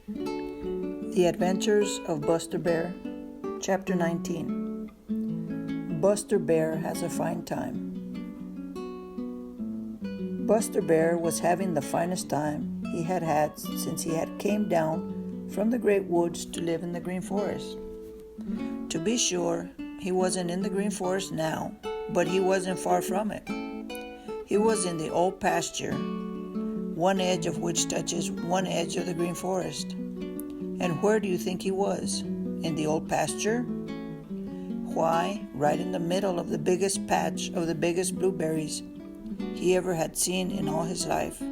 The Adventures of Buster Bear, Chapter 19. Buster Bear Has a Fine Time. Buster Bear was having the finest time he had had since he had came down from the great woods to live in the green forest. To be sure, he wasn't in the green forest now, but he wasn't far from it. He was in the old pasture, one edge of which touches one edge of the green forest. And where do you think he was? In the old pasture? Why, right in the middle of the biggest patch of the biggest blueberries he ever had seen in all his life.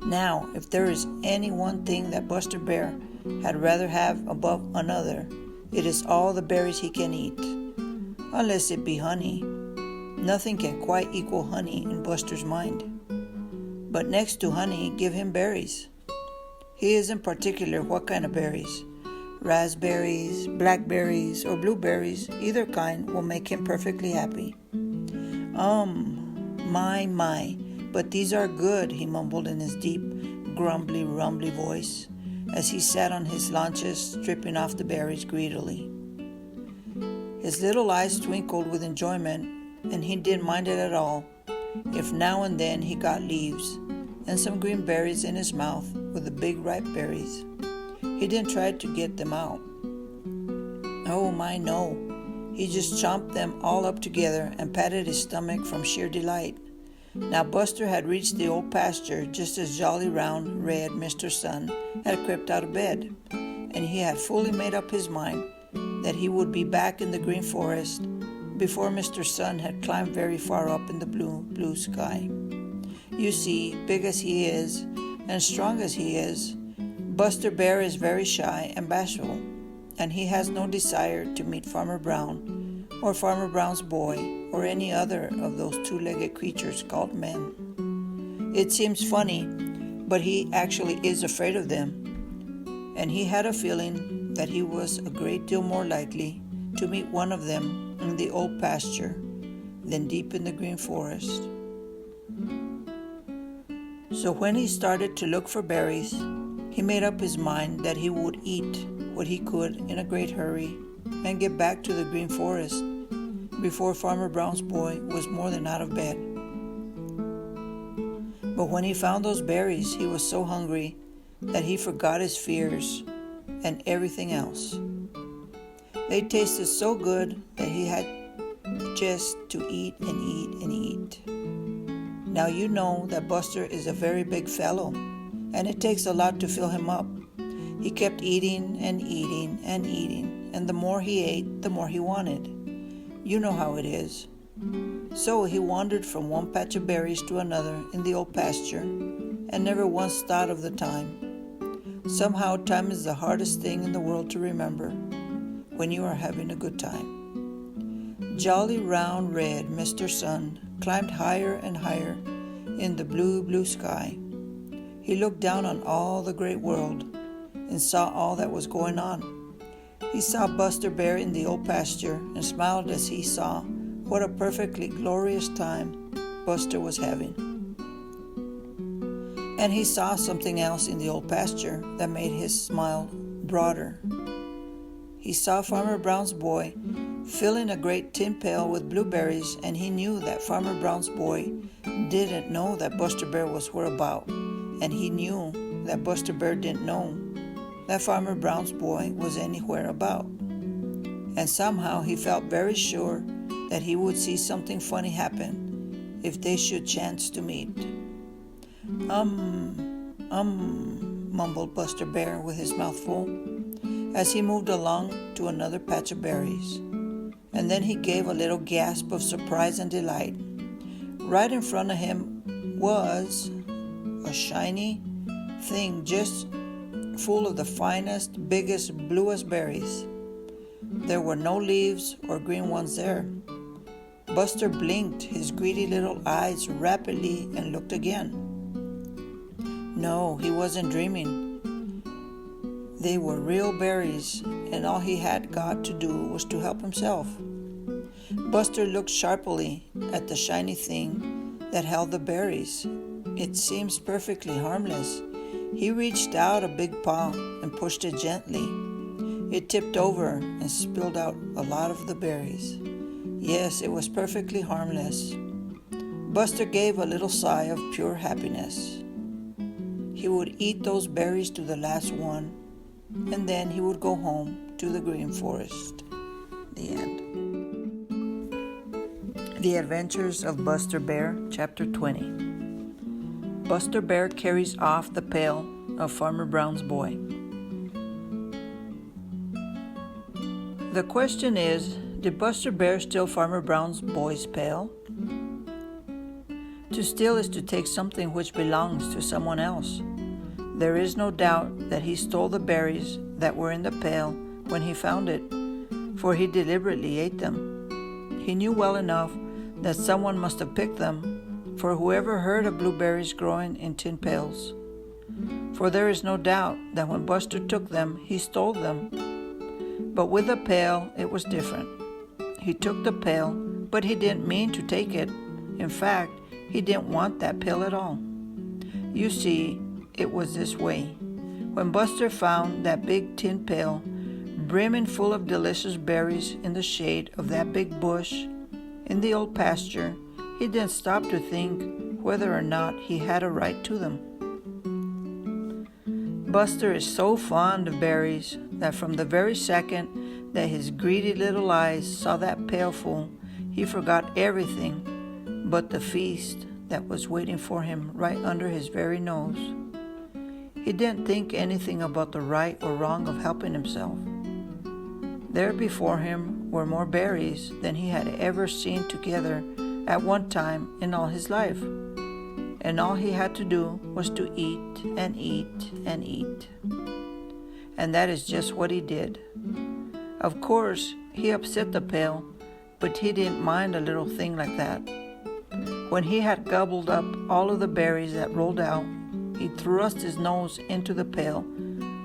Now, if there is any one thing that Buster Bear had rather have above another, it is all the berries he can eat, unless it be honey. Nothing can quite equal honey in Buster's mind. But next to honey, give him berries. He isn't particular what kind of berries. Raspberries, blackberries, or blueberries, either kind will make him perfectly happy. My, but these are good, he mumbled in his deep, grumbly, rumbly voice, as he sat on his haunches, stripping off the berries greedily. His little eyes twinkled with enjoyment, and he didn't mind it at all, if now and then he got leaves and some green berries in his mouth with the big ripe berries. He didn't try to get them out. Oh my, no. He just chomped them all up together and patted his stomach from sheer delight. Now Buster had reached the old pasture just as jolly round, red Mr. Sun had crept out of bed, and he had fully made up his mind that he would be back in the green forest before Mr. Sun had climbed very far up in the blue sky. You see, big as he is and strong as he is, Buster Bear is very shy and bashful, and he has no desire to meet Farmer Brown or Farmer Brown's boy or any other of those two-legged creatures called men. It seems funny, but he actually is afraid of them, and he had a feeling that he was a great deal more likely to meet one of them in the old pasture than deep in the green forest. So when he started to look for berries, he made up his mind that he would eat what he could in a great hurry and get back to the green forest before Farmer Brown's boy was more than out of bed. But when he found those berries, he was so hungry that he forgot his fears and everything else. They tasted so good that he had just to eat and eat and eat. Now you know that Buster is a very big fellow, and it takes a lot to fill him up. He kept eating and eating and eating, and the more he ate, the more he wanted. You know how it is. So he wandered from one patch of berries to another in the old pasture, and never once thought of the time. Somehow time is the hardest thing in the world to remember when you are having a good time. Jolly round red Mr. Sun climbed higher and higher in the blue sky. He looked down on all the great world and saw all that was going on. He saw Buster Bear in the old pasture and smiled as he saw what a perfectly glorious time Buster was having. And he saw something else in the old pasture that made his smile broader. He saw Farmer Brown's boy filling a great tin pail with blueberries, and he knew that Farmer Brown's boy didn't know that Buster Bear was whereabout, and he knew that Buster Bear didn't know that Farmer Brown's boy was anywhere about. And somehow he felt very sure that he would see something funny happen if they should chance to meet. Mumbled Buster Bear with his mouth full, as he moved along to another patch of berries. And then he gave a little gasp of surprise and delight. Right in front of him was a shiny thing just full of the finest, biggest, bluest berries. There were no leaves or green ones there. Buster blinked his greedy little eyes rapidly and looked again. No, he wasn't dreaming. They were real berries, and all he had got to do was to help himself. Buster looked sharply at the shiny thing that held the berries. It seems perfectly harmless. He reached out a big paw and pushed it gently. It tipped over and spilled out a lot of the berries. Yes, it was perfectly harmless. Buster gave a little sigh of pure happiness. He would eat those berries to the last one, and then he would go home to the green forest. The end. The Adventures of Buster Bear, Chapter 20. Buster Bear carries off the pail of Farmer Brown's boy. The question is, did Buster Bear steal Farmer Brown's boy's pail? To steal is to take something which belongs to someone else. There is no doubt that he stole the berries that were in the pail when he found it, for he deliberately ate them. He knew well enough that someone must have picked them, for whoever heard of blueberries growing in tin pails? For there is no doubt that when Buster took them, he stole them. But with the pail, it was different. He took the pail, but he didn't mean to take it. In fact, he didn't want that pail at all. You see, it was this way. When Buster found that big tin pail, brimming full of delicious berries in the shade of that big bush in the old pasture, he didn't stop to think whether or not he had a right to them. Buster is so fond of berries that from the very second that his greedy little eyes saw that pailful, he forgot everything but the feast that was waiting for him right under his very nose. He didn't think anything about the right or wrong of helping himself. There before him were more berries than he had ever seen together at one time in all his life. And all he had to do was to eat and eat and eat. And that is just what he did. Of course, he upset the pail, but he didn't mind a little thing like that. When he had gobbled up all of the berries that rolled out, he thrust his nose into the pail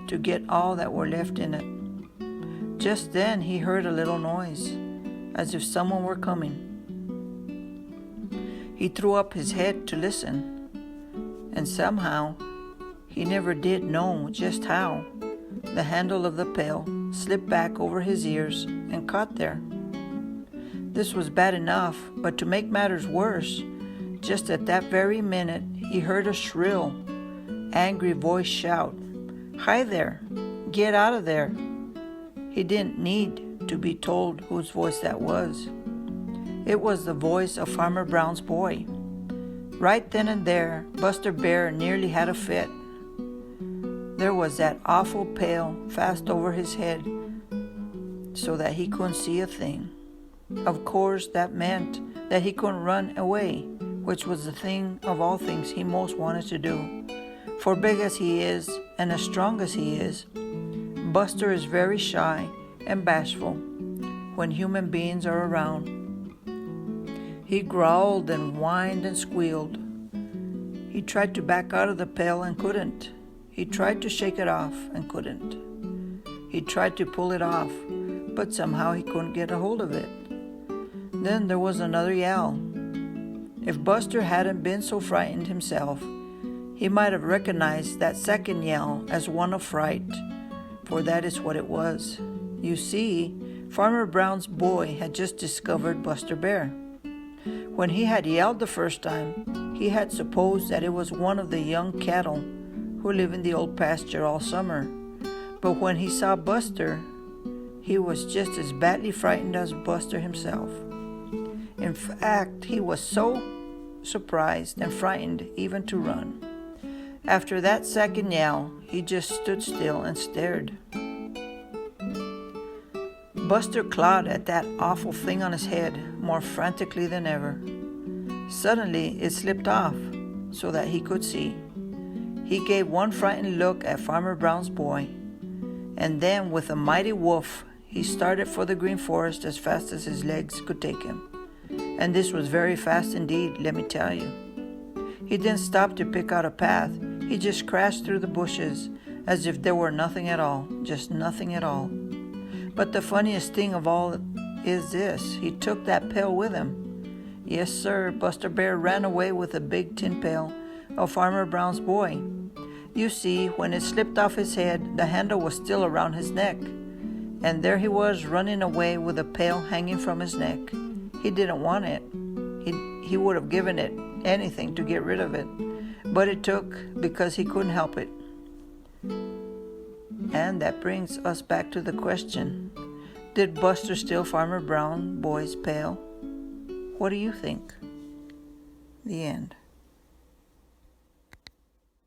to get all that were left in it. Just then he heard a little noise, as if someone were coming. He threw up his head to listen, and somehow, he never did know just how, the handle of the pail slipped back over his ears and caught there. This was bad enough, but to make matters worse, just at that very minute, he heard a shrill, angry voice shout, "Hi there! Get out of there!" He didn't need to be told whose voice that was. It was the voice of Farmer Brown's boy. Right then and there, Buster Bear nearly had a fit. There was that awful pail fast over his head so that he couldn't see a thing. Of course, that meant that he couldn't run away, which was the thing of all things he most wanted to do. For big as he is and as strong as he is, Buster is very shy and bashful when human beings are around. He growled and whined and squealed. He tried to back out of the pail and couldn't. He tried to shake it off and couldn't. He tried to pull it off, but somehow he couldn't get a hold of it. Then there was another yell. If Buster hadn't been so frightened himself, he might have recognized that second yell as one of fright, for that is what it was. You see, Farmer Brown's boy had just discovered Buster Bear. When he had yelled the first time, he had supposed that it was one of the young cattle who live in the old pasture all summer. But when he saw Buster, he was just as badly frightened as Buster himself. In fact, he was so surprised and frightened even to run. After that second yell, he just stood still and stared. Buster clawed at that awful thing on his head more frantically than ever. Suddenly, it slipped off so that he could see. He gave one frightened look at Farmer Brown's boy, and then with a mighty woof, he started for the green forest as fast as his legs could take him. And this was very fast indeed, let me tell you. He didn't stop to pick out a path. He just crashed through the bushes as if there were nothing at all, just nothing at all. But the funniest thing of all is this: he took that pail with him. Yes, sir, Buster Bear ran away with a big tin pail of Farmer Brown's boy. You see, when it slipped off his head, the handle was still around his neck, and there he was running away with the pail hanging from his neck. He didn't want it. He would have given it anything to get rid of it, but it took because he couldn't help it. And that brings us back to the question, did Buster steal Farmer Brown boy's pail? What do you think? The end.